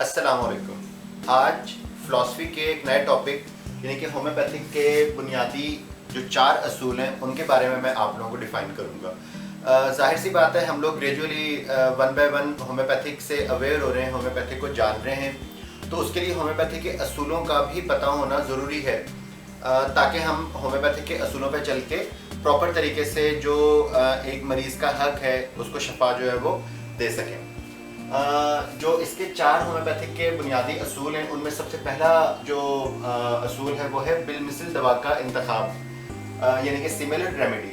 अस्सलाम वालेकुम। आज फ़िलासफ़ी के एक नए टॉपिक यानी कि होम्योपैथिक के बुनियादी जो 4 असूल हैं उनके बारे में मैं आप लोगों को डिफ़ाइन करूँगा। ज़ाहिर सी बात है, हम लोग gradually one by one homeopathic से अवेयर हो रहे हैं, होम्योपैथिक को जान रहे हैं, तो उसके लिए होम्योपैथिक के असूलों का भी पता होना ज़रूरी है ताकि हम होम्योपैथिक के असूलों पर चल के प्रॉपर तरीके से जो एक मरीज़ का हक है उसको शफा जो है वो दे सकें। जो इसके 4 होम्योपैथिक के बुनियादी असूल हैं, उनमें सबसे पहला जो असूल है वो है बिलमिसल दवा का इंतखाब यानी कि सिमिलर रेमेडी।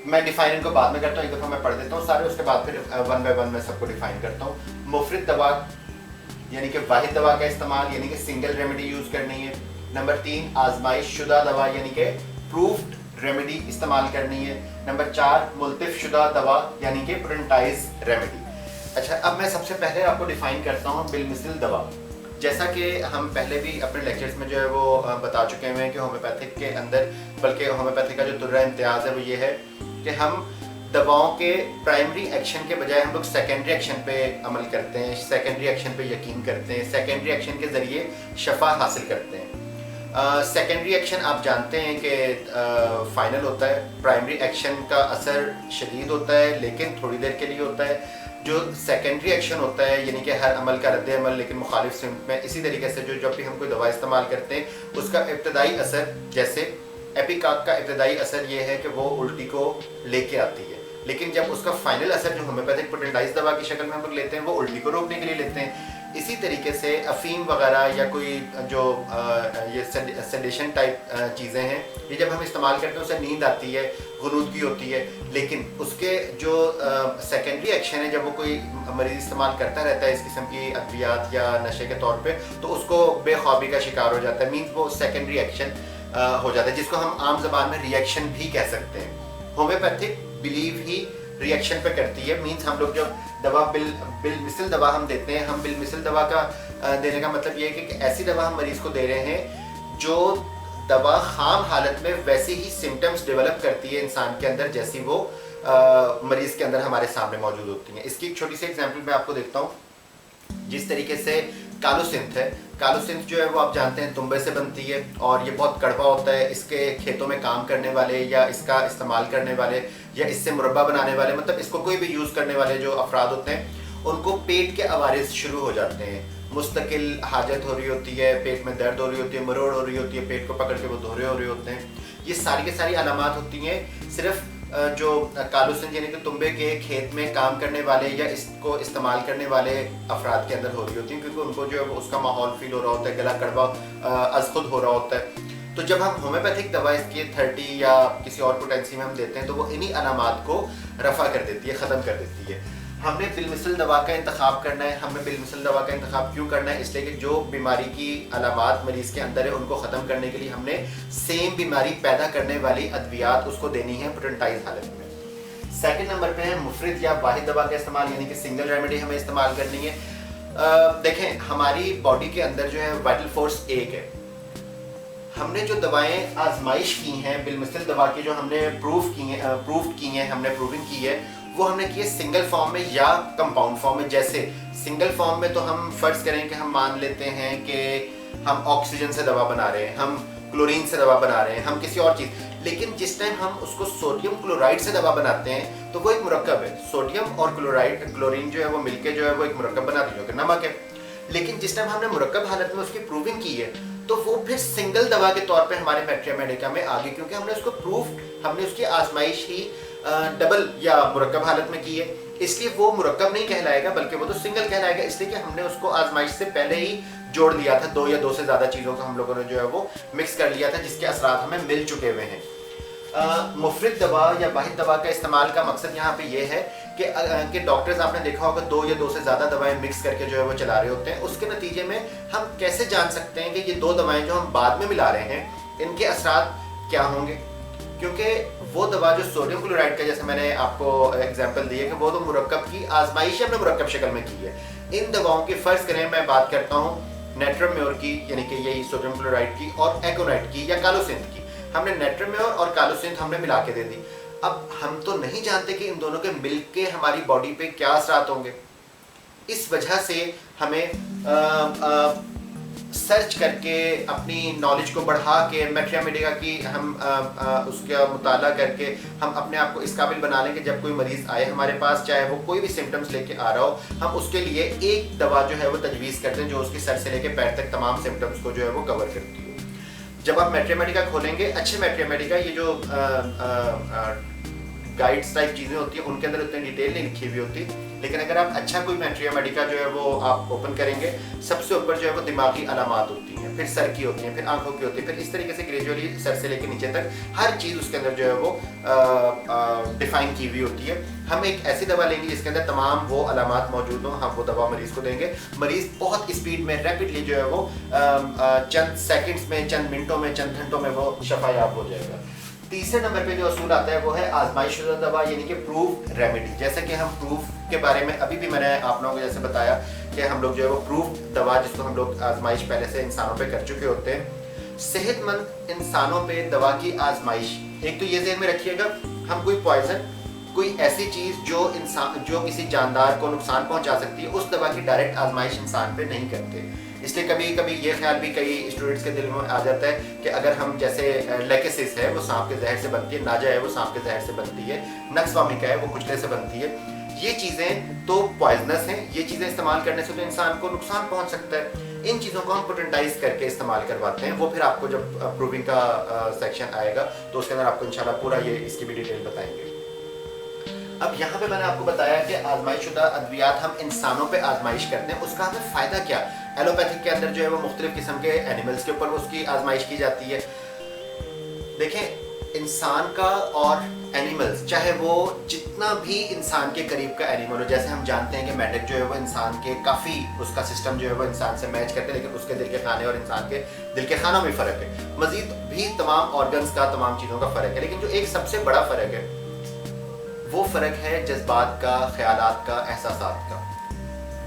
मैं डिफ़ाइन इनको बाद में करता हूँ, एक दफ़ा मैं पढ़ देता हूँ सारे, उसके बाद फिर वन बाय वन मैं सबको डिफ़ाइन करता हूँ। मुफरद दवा यानी कि वाहिद दवा का इस्तेमाल यानी कि सिंगल रेमेडी यूज़ करनी है। नंबर 3 आजमाइश शुदा दवा यानी कि प्रूफ्ड रेमेडी इस्तेमाल करनी है। नंबर 4 मुल्तिफ शुदा दवा यानी कि प्रिंटाइज रेमेडी। अच्छा, अब मैं सबसे पहले आपको डिफ़ाइन करता हूँ बिलमिसल दवा। जैसा कि हम पहले भी अपने लेक्चर्स में जो है वो बता चुके हैं कि होम्योपैथिक के अंदर, बल्कि होम्योपैथिक का जो तुर्रा इम्तियाज़ है वो ये है कि हम दवाओं के प्राइमरी एक्शन के बजाय हम लोग सेकेंडरी एक्शन पे अमल करते हैं, सेकेंडरी एक्शन पे यकीन करते हैं, सेकेंडरी एक्शन के ज़रिए शफा हासिल करते हैं। सेकेंडरी एक्शन आप जानते हैं कि फ़ाइनल होता है, प्राइमरी एक्शन का असर शदीद होता है लेकिन थोड़ी देर के लिए होता है। जो सेकेंडरी एक्शन होता है यानी कि हर अमल का रद्द अमल लेकिन मुखालिफ सिमत में, इसी तरीके से जो जब भी हम कोई दवा इस्तेमाल करते हैं उसका इब्तदाई असर, जैसे एपिकाक का इब्तदाई असर ये है कि वो उल्टी को लेके आती है, लेकिन जब उसका फाइनल असर जो होम्योपैथिक पोटेंटाइज दवा की शक्ल में हम लोग लेते हैं वो उल्टी को रोकने के लिए लेते हैं। इसी तरीके से अफीम वगैरह या कोई जो ये सेडेशन टाइप चीज़ें हैं, ये जब हम इस्तेमाल करते हैं उससे नींद आती है, गुनूदगी होती है, लेकिन उसके जो सेकेंडरी एक्शन है जब वो कोई मरीज़ इस्तेमाल करता रहता है इस किस्म की अद्वियात या नशे के तौर पे, तो उसको बेख्वाबी का शिकार हो जाता है। मीन्स वो सेकेंडरी एक्शन हो जाता है, जिसको हम आम ज़बान में रिएक्शन भी कह सकते हैं। होम्योपैथिक बिलीव ही रिएक्शन पे करती है। मीन्स हम लोग जब दवा बिलमिसल दवा हम देते हैं, हम बिलमिसल दवा का देने का मतलब ये है कि ऐसी दवा हम मरीज़ को दे रहे हैं जो दवा खाम हालत में वैसे ही सिम्टम्स डेवलप करती है इंसान के अंदर जैसी वो मरीज़ के अंदर हमारे सामने मौजूद होती हैं। इसकी एक छोटी सी एग्जांपल मैं आपको देता हूँ। जिस तरीके से कालोसिंथ है, कालोसिंथ जो है वो आप जानते हैं तुंबे से बनती है और ये बहुत कड़वा होता है। इसके खेतों में काम करने वाले या इसका इस्तेमाल करने वाले या इससे मुरब्बा बनाने वाले, मतलब इसको कोई भी यूज़ करने वाले जो अफराद होते हैं उनको पेट के अवारिस शुरू हो जाते हैं। मुस्तकिल हाजत हो रही होती है, पेट में दर्द हो रही होती है, मरोड़ हो रही होती है, पेट को पकड़ के वो दोहरे हो रहे होते हैं। ये सारी की सारी अलामात होती हैं सिर्फ जो कालोसिंथ यानी कि तुंबे के खेत में काम करने वाले या इसको इस्तेमाल करने वाले अफराद के अंदर हो रही होती हैं, क्योंकि उनको जो है उसका माहौल फील हो रहा होता है, गला कड़वा अज खुद हो रहा होता है। तो जब हम होम्योपैथिक दवा इसकी 30 या किसी और पोटेंसी में हम देते हैं तो वो इन्हीं अलामात को रफ़ा कर देती है, ख़त्म कर देती है। हमने बिलमिसल दवा का इंतखाब करना है। हमें बिलमिसल दवा का इंतखाब क्यों करना है? इसलिए कि जो बीमारी की अलामात मरीज़ के अंदर है उनको ख़त्म करने के लिए हमने सेम बीमारी पैदा करने वाली अद्वियात उसको देनी है पोटेंटाइज हालत में। सेकंड नंबर पे है मुफरद या वाहिद दवा का इस्तेमाल यानी कि सिंगल रेमेडी हमें इस्तेमाल करनी है। देखें, हमारी बॉडी के अंदर जो है वाइटल फोर्स एक है। हमने जो दवाएं आजमाइश की हैं बिलमिसल दवा की, जो हमने प्रूव की हैं, हमने प्रूविंग की है, वो हमने की है सिंगल फॉर्म में या कंपाउंड फॉर्म में। जैसे सिंगल फॉर्म में तो हम फर्ज करें कि हम मान लेते हैं कि हम ऑक्सीजन से दवा बना रहे हैं, हम क्लोरीन से दवा बना रहे हैं, हम किसी और चीज़, लेकिन जिस टाइम हम उसको सोडियम क्लोराइड से दवा बनाते हैं तो वो एक मुरक्कब है। सोडियम और क्लोरीन जो है वो मिलके जो है वो एक मुरक्कब बनाते हैं जो कि नमक है। लेकिन जिस टाइम हमने मुरक्कब हालत में उसकी प्रूविंग की है तो वो फिर सिंगल दवा के तौर पे हमारे मैट्रिया मेडिका में आ गई, क्योंकि हमने उसको हमने उसकी आजमाइश ही डबल या मुरक्कब हालत में की है। इसलिए वो मुरक्कब नहीं कहलाएगा बल्कि वो तो सिंगल कहलाएगा, इसलिए कि हमने उसको आजमाइश से पहले ही जोड़ दिया था। 2 या 2 से ज़्यादा चीज़ों को हम लोगों ने जो है वो मिक्स कर लिया था जिसके असरात हमें मिल चुके हुए हैं। मुफरद दवा या वाहिद दवा का इस्तेमाल का मकसद यहाँ पे ये है कि डॉक्टर्स, आपने देखा होगा 2 या 2 से ज़्यादा दवाएं मिक्स करके जो है वो चला रहे होते हैं। उसके नतीजे में हम कैसे जान सकते हैं कि ये 2 दवाएं जो हम बाद में मिला रहे हैं इनके असरात क्या होंगे? क्योंकि वो दवा जो सोडियम क्लोराइड का, जैसे मैंने आपको एग्जांपल दी है कि वो तो मुरक्कब की आजमाइश हमने मुरक्कब शक्ल में की है। इन दवाओं की फ़र्ज़ करें, मैं बात करता हूँ नेट्रोम्योर की यानी कि यही सोडियम क्लोराइड की और एकोनाइट की या कालोसिंथ की। हमने नेट्रोम्योर और कालोसिंथ हमने मिला के दे दी। अब हम तो नहीं जानते कि इन दोनों के मिल के हमारी बॉडी पे क्या असरात होंगे। اس وجہ سے ہمیں سرچ کر کے اپنی نالج کو بڑھا کے میٹریا میڈیکا کی ہم اس کا مطالعہ کر کے ہم اپنے آپ کو اس قابل بنا لیں کہ جب کوئی مریض آئے ہمارے پاس، چاہے وہ کوئی بھی سمٹمز لے کے آ رہا ہو، ہم اس کے لیے ایک دوا جو ہے وہ تجویز کرتے ہیں جو اس کی سر سے لے کے پیر تک تمام سمٹمز کو جو ہے وہ کور کرتی ہو۔ جب آپ میٹریا میڈیکا کھولیں گے، اچھے میٹریا میڈیکا، یہ جو گائیڈس ٹائپ چیزیں ہوتی ہیں ان کے اندر اتنی ڈیٹیل نہیں لکھی ہوئی ہوتی، لیکن اگر آپ اچھا کوئی میٹریا میڈیکا جو ہے وہ آپ اوپن کریں گے، سب سے اوپر جو ہے وہ دماغی علامات ہوتی ہیں، پھر سر کی ہوتی ہیں، پھر آنکھوں کی ہوتی ہے، پھر اس طریقے سے گریجولی سر سے لے کے نیچے تک ہر چیز اس کے اندر جو ہے وہ ڈیفائن کی ہوئی ہوتی ہے۔ ہم ایک ایسی دوا لیں گے جس کے اندر تمام وہ علامات موجود ہوں، ہم وہ دوا مریض کو دیں گے، مریض بہت اسپیڈ میں ریپڈلی جو ہے وہ چند سیکنڈز میں، چند منٹوں میں، چند گھنٹوں میں وہ شفا یاب ہو جائے گا۔ تیسرے نمبر پہ جو اصول آتا ہے وہ ہے آزمائش شدہ دوا، یعنی کہ پروف ریمیڈی۔ جیسے کہ ہم پروف کے بارے میں ابھی بھی میں نے آپ لوگوں کو جیسے بتایا کہ ہم لوگ جو ہے وہ پروف دوا، جس کو ہم لوگ آزمائش پہلے سے انسانوں پہ کر چکے ہوتے ہیں۔ صحت مند انسانوں پہ دوا کی آزمائش، ایک تو یہ ذہن میں رکھیے گا، ہم کوئی پوائزن، کوئی ایسی چیز جو کسی جاندار کو نقصان پہنچا سکتی ہے، اس دوا کی ڈائریکٹ آزمائش انسان پہ نہیں کرتے۔ اس لیے کبھی کبھی یہ خیال بھی کئی اسٹوڈنٹس کے دل میں آ جاتا ہے کہ اگر ہم جیسے لیکسس ہے وہ سانپ کے زہر سے بنتی ہے، ناجا ہے وہ سانپ کے زہر سے بنتی ہے، نکس وامیکا ہے وہ کچلے سے بنتی ہے، یہ چیزیں تو پوائزنس ہیں، یہ چیزیں استعمال کرنے سے تو انسان کو نقصان پہنچ سکتا ہے۔ ان چیزوں کو ہم پوٹنٹائز کر کے استعمال کرواتے ہیں، وہ پھر آپ کو جب پروونگ کا سیکشن آئے گا تو اس کے اندر آپ کو انشاءاللہ پورا یہ اس کی بھی ڈیٹیل بتائیں گے۔ اب یہاں پہ میں نے آپ کو بتایا کہ آزمائش شدہ ادویات ہم انسانوں پہ آزمائش کرتے ہیں، اس کا ہمیں فائدہ کیا؟ ایلوپیتھک کے اندر جو ہے وہ مختلف قسم کے اینیملز کے اوپر اس کی آزمائش کی جاتی ہے۔ دیکھیں، انسان کا اور اینیملز، چاہے وہ جتنا بھی انسان کے قریب کا اینیمل ہو، جیسے ہم جانتے ہیں کہ میڈک جو ہے وہ انسان کے کافی اس کا سسٹم جو ہے وہ انسان سے میچ کرتے ہیں، لیکن اس کے دل کے کھانے اور انسان کے دل کے کھانوں میں فرق ہے، مزید بھی تمام آرگنز کا، تمام چیزوں کا فرق ہے، لیکن جو ایک سب سے بڑا فرق ہے وہ فرق ہے جذبات کا، خیالات کا، احساسات کا۔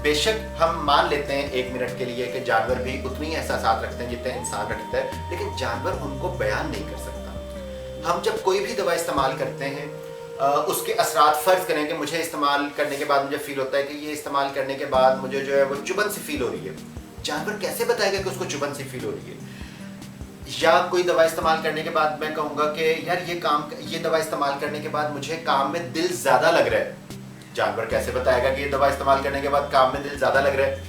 بے شک ہم مان لیتے ہیں ایک منٹ کے لیے کہ جانور بھی اتنی احساسات رکھتے ہیں جتنے انسان رکھتا ہے، لیکن جانور ان کو بیان نہیں کر سکتا۔ ہم جب کوئی بھی دوا استعمال کرتے ہیں، اس کے اثرات فرض کریں کہ مجھے استعمال کرنے کے بعد مجھے فیل ہوتا ہے کہ یہ استعمال کرنے کے بعد مجھے جو ہے وہ چبھن سی فیل ہو رہی ہے، جانور کیسے بتائے گا کہ اس کو چبھن سی فیل ہو رہی ہے؟ یا کوئی دوا استعمال کرنے کے بعد میں کہوں گا کہ یار یہ دوا استعمال کرنے کے بعد مجھے کام میں دل زیادہ لگ رہا ہے، جانور کیسے بتائے گا کہ یہ دوا استعمال کرنے کے بعد کام میں دل زیادہ لگ رہا ہے؟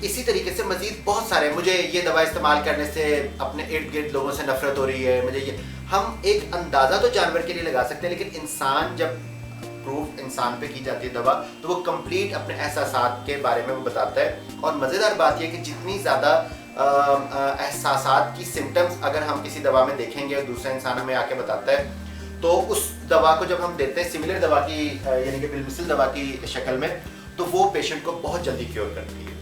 اسی طریقے سے مزید بہت سارے، مجھے یہ دوا استعمال کرنے سے اپنے ارد گرد لوگوں سے نفرت ہو رہی ہے، مجھے یہ، ہم ایک اندازہ تو جانور کے لیے لگا سکتے ہیں، لیکن انسان جب پروف انسان پہ کی جاتی ہے دوا تو وہ کمپلیٹ اپنے احساسات کے بارے میں وہ بتاتا ہے۔ اور مزیدار بات یہ کہ جتنی زیادہ احساسات کی سمٹمز اگر ہم کسی دوا میں دیکھیں گے، دوسرا انسان ہمیں آ کے بتاتا ہے، تو اس دوا کو جب ہم دیتے ہیں سملر دوا کی، یعنی کہ بالمثل دوا کی شکل میں، تو وہ پیشنٹ کو بہت جلدی کیور کرتی ہے۔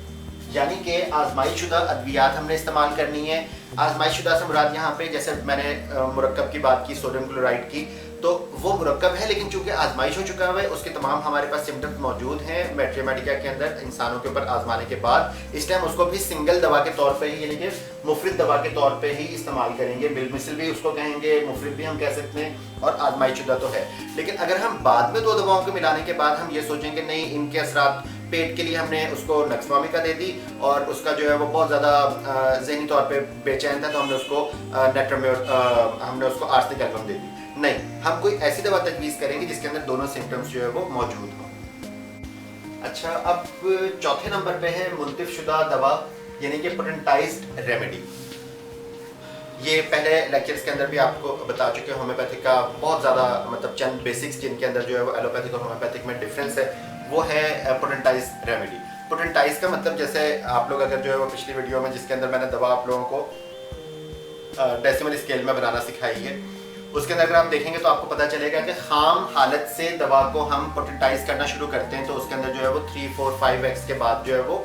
یعنی کہ آزمائش شدہ ادویات ہم نے استعمال کرنی ہے۔ آزمائش شدہ سے مراد یہاں پہ، جیسے میں نے مرکب کی بات کی، سوڈیم کلورائڈ کی، تو وہ مرکب ہے، لیکن چونکہ آزمائش ہو چکا ہے، اس کے تمام ہمارے پاس سمٹمز موجود ہیں میٹریا میڈیکا کے اندر انسانوں کے اوپر آزمانے کے بعد، اس ٹائم اس کو بھی سنگل دوا کے طور پہ ہی، یعنی کہ مفرد دوا کے طور پہ ہی استعمال کریں گے، بالمثل بھی اس کو کہیں گے، مفرد بھی ہم کہہ سکتے ہیں، اور آزمائش شدہ تو ہے۔ لیکن اگر ہم بعد میں دو دواؤں کو ملانے کے بعد ہم یہ سوچیں کہ نہیں، ان کے اثرات پیٹ کے لیے ہم نے اس کو نکس وامیکا دے دی اور اس کا جو ہے وہ بہت زیادہ ذہنی طور پہ بے چین تھا، تو ہم نے اس کو ہم نے اس کو آرسنک ایلبم دے دی، نہیں، ہم کوئی ایسی دوا تجویز کریں گے جس کے اندر دونوں سمٹمز جو ہے وہ موجود ہوں۔ اچھا، اب چوتھے نمبر پہ ہے منتف شدہ دوا، یعنی کہ پوٹنٹائزڈ ریمیڈی۔ یہ پہلے لیکچرز کے اندر بھی آپ کو بتا چکے ہیں، ہومیوپیتھک کا بہت زیادہ مطلب چند بیسکس جن کے اندر جو ہے وہ ایلوپیتھک اور ہومیوپیتھک میں ڈفرینس ہے، وہ ہے پوٹنٹائزڈ ریمیڈی۔ پوٹنٹائز کا مطلب، جیسے آپ لوگ اگر جو ہے وہ پچھلی ویڈیو میں جس کے اندر میں نے دوا آپ لوگوں کو ڈیسیمل اسکیل میں بنانا سکھائی ہے، اس کے اندر اگر آپ دیکھیں گے تو آپ کو پتہ چلے گا کہ خام حالت سے دوا کو ہم پوٹنٹائز کرنا شروع کرتے ہیں تو اس کے اندر جو ہے وہ 3, 4, 5x کے بعد جو ہے وہ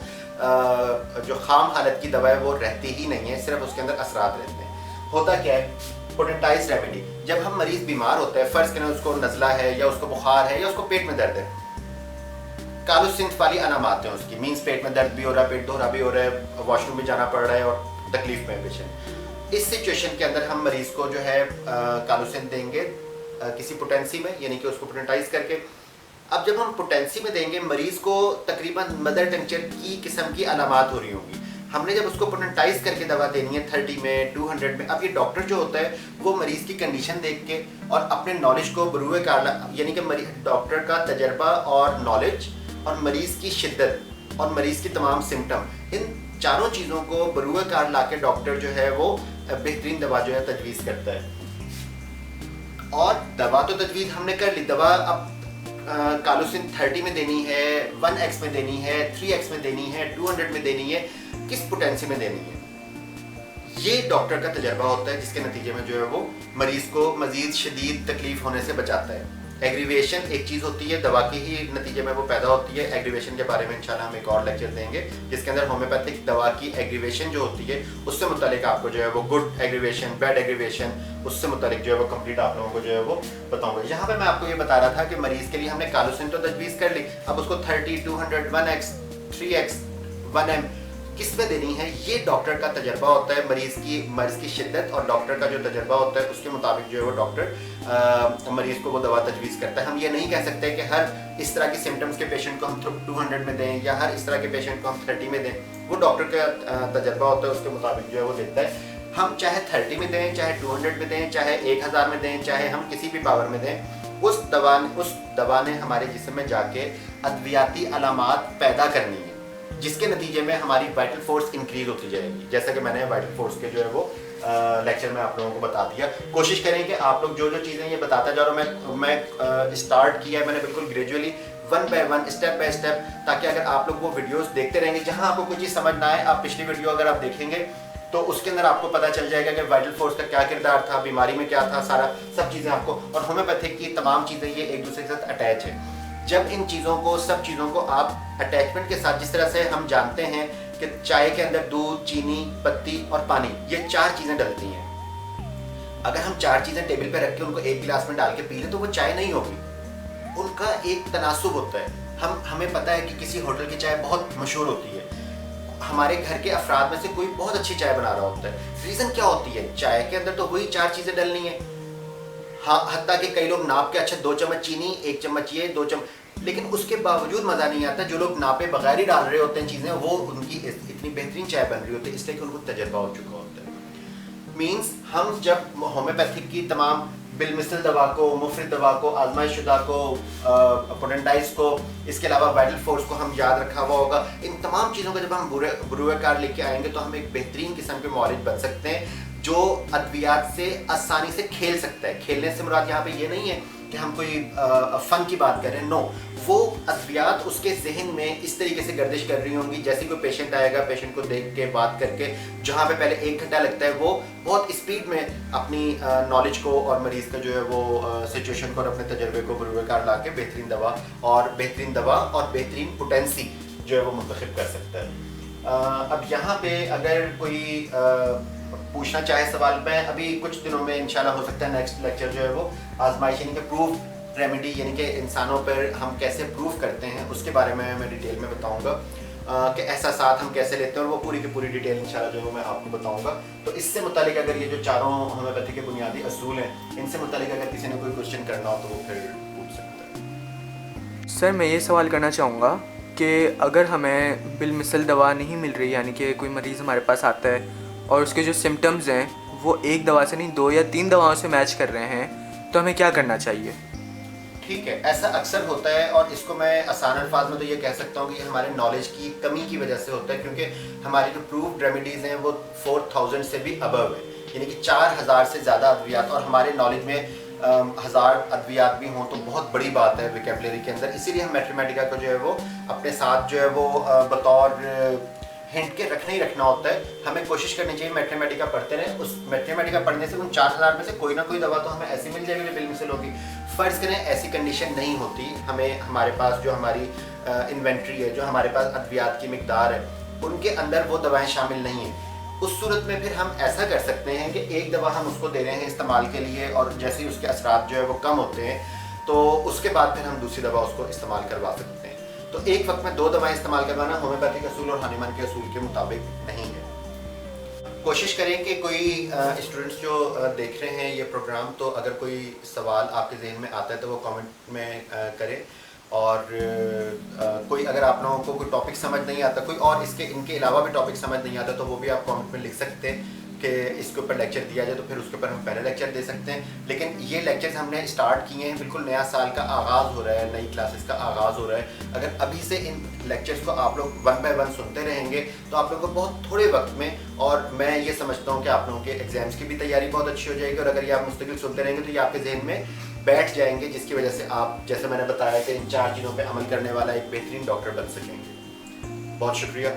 جو خام حالت کی دوا ہے وہ رہتی ہی نہیں ہے، صرف اس کے اندر اثرات رہتے ہیں۔ ہوتا کیا ہے پوٹنٹائز ریمیڈی؟ جب ہم مریض بیمار ہوتا ہے، فرض کریں اس کو نزلہ ہے یا اس کو بخار ہے یا اس کو پیٹ میں درد ہے، کالو سنتھ والی علامات ہیں اس کی، مینس پیٹ میں درد بھی ہو رہا ہے، پیٹ دہرا بھی ہو رہا ہے، واش روم بھی جانا پڑ رہا ہے اور تکلیف میں پیشنٹ، اس سچویشن کے اندر ہم مریض کو جو ہے کالوسن دیں گے کسی پوٹینسی میں، یعنی کہ اس کو پوٹنٹائز کر کے، अब जब हम पोटेंसी में देंगे, मरीज को तकरीबन मदर टिंचर की किस्म की अलामात हो रही होंगी, हमने जब उसको पोटेंटाइज करके दवा देनी है 30 में 200 में, अब ये डॉक्टर जो होता है वो मरीज की कंडीशन देख के और अपने नॉलेज को बरूए कारला, यानी कि डॉक्टर का तजर्बा और नॉलेज और मरीज की शिद्दत और मरीज की तमाम सिम्टम, इन चारों चीज़ों को बरूए कार ला के डॉक्टर जो है वो बेहतरीन दवा जो है तजवीज़ करता है। और दवा तो तजवीज़ हमने कर ली, दवा अब कालोसिन 30 में देनी है, 1x में देनी है, 3x में देनी है, 200 में देनी है, किस पोटेंसी में देनी है, ये डॉक्टर का तजर्बा होता है, जिसके नतीजे में जो है वो मरीज को मजीद शदीद तकलीफ होने से बचाता है। एग्रीवेशन एक चीज़ होती है, दवा की ही नतीजे में वो पैदा होती है। एग्रीवेशन के बारे में इंशाल्लाह हम एक और लेक्चर देंगे, जिसके अंदर होम्योपैथिक दवा की एग्रीवेशन जो होती है उससे मुतालिक आपको जो है वो गुड एग्रीवेशन, बैड एग्रीवेशन, उससे मुतालिक जो है वो कंप्लीट आप लोगों को जो है वो बताऊंगा। यहाँ पे मैं आपको ये बता रहा था कि मरीज़ के लिए हमने कालोसिन तो तजवीज़ कर ली, अब उसको 30, 200, 1x, 3x, 1m किस में देनी है, ये डॉक्टर का तजर्बा होता है। मरीज़ की शिद्दत और डॉक्टर का जो तजर्बा होता है उसके मुताबिक जो है वो डॉक्टर मरीज़ को वो दवा तजवीज़ करता है। हम ये नहीं कह सकते कि हर इस तरह के सिम्टम्स के पेशेंट को हम 200 में दें या हर इस तरह के पेशेंट को हम 30 में दें, वो डॉक्टर का तजर्बा होता है, उसके मुताबिक जो है वो देता है। हम चाहे 30 में दें, चाहे 200 में दें, चाहे 1000 में दें, चाहे हम किसी भी पावर में दें, उस दवा ने हमारे जिस्म में जाके अद्वियाती अलामात पैदा करनी है, जिसके नतीजे में हमारी वाइटल फोर्स इंक्रीज होती जाएगी। जैसा कि मैंने वाइटल फोर्स के जो है वो लेक्चर में आप लोगों को बता दिया। कोशिश करें कि आप लोग जो चीज़ें ये बताता जा रहा हूँ, मैं स्टार्ट किया है मैंने बिल्कुल gradually, 1 by 1, step by step, ताकि अगर आप लोग वो वीडियोस देखते रहेंगे, जहाँ आपको कोई चीज़ समझ ना आए, आप पिछली वीडियो अगर आप देखेंगे तो उसके अंदर आपको पता चल जाएगा कि वाइटल फोर्स का क्या किरदार था, बीमारी में क्या था, सब चीज़ें आपको, और होम्योपैथिक की तमाम चीज़ें ये एक दूसरे के साथ अटैच है। जब इन चीज़ों को, सब चीज़ों को आप अटैचमेंट के साथ, जिस तरह से हम जानते हैं कि चाय के अंदर दूध, चीनी, पत्ती और पानी, ये 4 चीज़ें डलती हैं, अगर हम 4 चीज़ें टेबल पे रख के उनको एक गिलास में डाल के पी लें तो वो चाय नहीं होगी, उनका एक तनासुब होता है। हमें पता है कि किसी होटल की चाय बहुत मशहूर होती है, हमारे घर के अफराद में से कोई बहुत अच्छी चाय बना रहा होता है, रीज़न क्या होती है, चाय के अंदर तो वही 4 चीज़ें डलनी है। हाँ, हत्ता कि कई लोग नाप के, अच्छा 2 चम्मच चीनी, 1 चम्मच ये, 2 चम्मच, लेकिन उसके बावजूद मज़ा नहीं आता। जो लोग नापे बगैर ही डाल रहे होते हैं चीज़ें, वो उनकी इतनी बेहतरीन चाय बन रही होती है, इसलिए कि उनको तजर्बा हो चुका होता है। मीन्स हम जब होम्योपैथिक की तमाम बिलमिसल दवा को, मुफरिद दवा को, आजमाइश शुदा को, पोटेंटाइज को, इसके अलावा वाइटल फोर्स को हम याद रखा हुआ होगा, इन तमाम चीज़ों का जब हम बुरुए कार लेके आएंगे तो हम एक बेहतरीन किस्म के मौलिद बन सकते हैं, जो अद्वियात से आसानी से खेल सकता है। खेलने से मुराद यहाँ पे ये नहीं है कि हम कोई फ़न की बात कर रहे हैं, नो, वो अद्वियात उसके जहन में इस तरीके से गर्दिश कर रही होंगी, जैसे कोई पेशेंट आएगा, पेशेंट को देख के बात करके, जहाँ पे पहले 1 घंटा लगता है, वो बहुत स्पीड में अपनी नॉलेज को और मरीज़ का जो है वो सिचुएशन को और अपने तजर्बे को बरूकार ला के बेहतरीन दवा और बेहतरीन पोटेंसी जो है वो मुंतखब कर सकता है। अब यहाँ पे अगर कोई पूछना चाहे सवाल, मैं अभी कुछ दिनों में इंशाल्लाह हो सकता है नेक्स्ट लेक्चर जो है वो आजमाइश यानी कि प्रूफ रेमेडी, यानी कि इंसानों पर हम कैसे प्रूफ करते हैं, उसके बारे में मैं डिटेल में बताऊंगा कि एहसासात हम कैसे लेते हैं, और वो पूरी की पूरी डिटेल इंशाल्लाह जो है मैं आपको बताऊंगा। तो इससे मुतालिक अगर ये जो चारों होम्योपैथी के बुनियादी असूल हैं, इनसे मुतालिक अगर किसी ने कोई क्वेश्चन करना हो तो वो फिर पूछ सकता है। सर मैं ये सवाल करना चाहूँगा कि अगर हमें बिलमिसल दवा नहीं मिल रही, यानी कि कोई मरीज़ हमारे पास आता है और उसके जो सिम्टम्स हैं वो एक दवा से नहीं 2 या 3 दवाओं से मैच कर रहे हैं, तो हमें क्या करना चाहिए? ठीक है, ऐसा अक्सर होता है, और इसको मैं आसान अल्फाज में तो ये कह सकता हूँ कि हमारे नॉलेज की कमी की वजह से होता है, क्योंकि हमारी जो प्रूव्ड रेमेडीज़ हैं वो 4000 से भी अबव है, यानी कि 4000 से ज़्यादा अद्वियात, और हमारे नॉलेज में 1000 अद्वियात भी हों तो बहुत बड़ी बात है वोकैबुलरी के अंदर। इसीलिए हम मैथमेटिका को जो है वो अपने साथ जो है वो बतौर हिंट के रखना ही रखना होता है। हमें कोशिश करनी चाहिए मैथमेटिका पढ़ते रहें, उस मैथमेटिका पढ़ने से उन 4000 में से कोई ना कोई दवा तो हमें ऐसी मिल जाएगी जो बिलमिसल होगी। फ़र्ज़ करें ऐसी कंडीशन नहीं होती, हमें हमारे पास जो हमारी इन्वेंट्री है, जो हमारे पास अद्वियात की मिकदार है, उनके अंदर वो दवाएं शामिल नहीं हैं, उस सूरत में फिर हम ऐसा कर सकते हैं कि एक दवा हम उसको दे रहे हैं इस्तेमाल के लिए, और जैसे ही उसके असरात जो है वो कम होते हैं तो उसके बाद फिर हम दूसरी दवा उसको इस्तेमाल करवा सकते हैं। तो एक वक्त में 2 दवाएं इस्तेमाल करवाना होम्योपैथिक असूल और हानीमान के असूल के मुताबिक नहीं है। कोशिश करें कि कोई स्टूडेंट्स जो देख रहे हैं ये प्रोग्राम, तो अगर कोई सवाल आपके जहन में आता है तो वो कमेंट में करें, اور کوئی اگر آپ لوگوں کو کوئی ٹاپک سمجھ نہیں آتا، کوئی اور ان کے علاوہ بھی ٹاپک سمجھ نہیں آتا، تو وہ بھی آپ کامنٹ میں لکھ سکتے ہیں کہ اس کے اوپر لیکچر دیا جائے، تو پھر اس کے اوپر ہم پہلے لیکچر دے سکتے ہیں. لیکن یہ لیکچرز ہم نے اسٹارٹ کیے ہیں، بالکل نیا سال کا آغاز ہو رہا ہے، نئی کلاسز کا آغاز ہو رہا ہے. اگر ابھی سے ان لیکچرز کو آپ لوگ 1 بائی 1 سنتے رہیں گے تو آپ لوگوں کو بہت تھوڑے وقت میں، اور میں یہ سمجھتا ہوں کہ آپ لوگوں کے ایگزامس کی بھی تیاری بہت اچھی ہو جائے گی. اور اگر یہ آپ مستقل سنتے رہیں گے تو یہ آپ کے ذہن میں بیٹھ جائیں گے، جس کی وجہ سے آپ، جیسے میں نے بتایا کہ ان 4 چیزوں پہ عمل کرنے والا ایک بہترین ڈاکٹر بن سکیں گے. بہت شکریہ.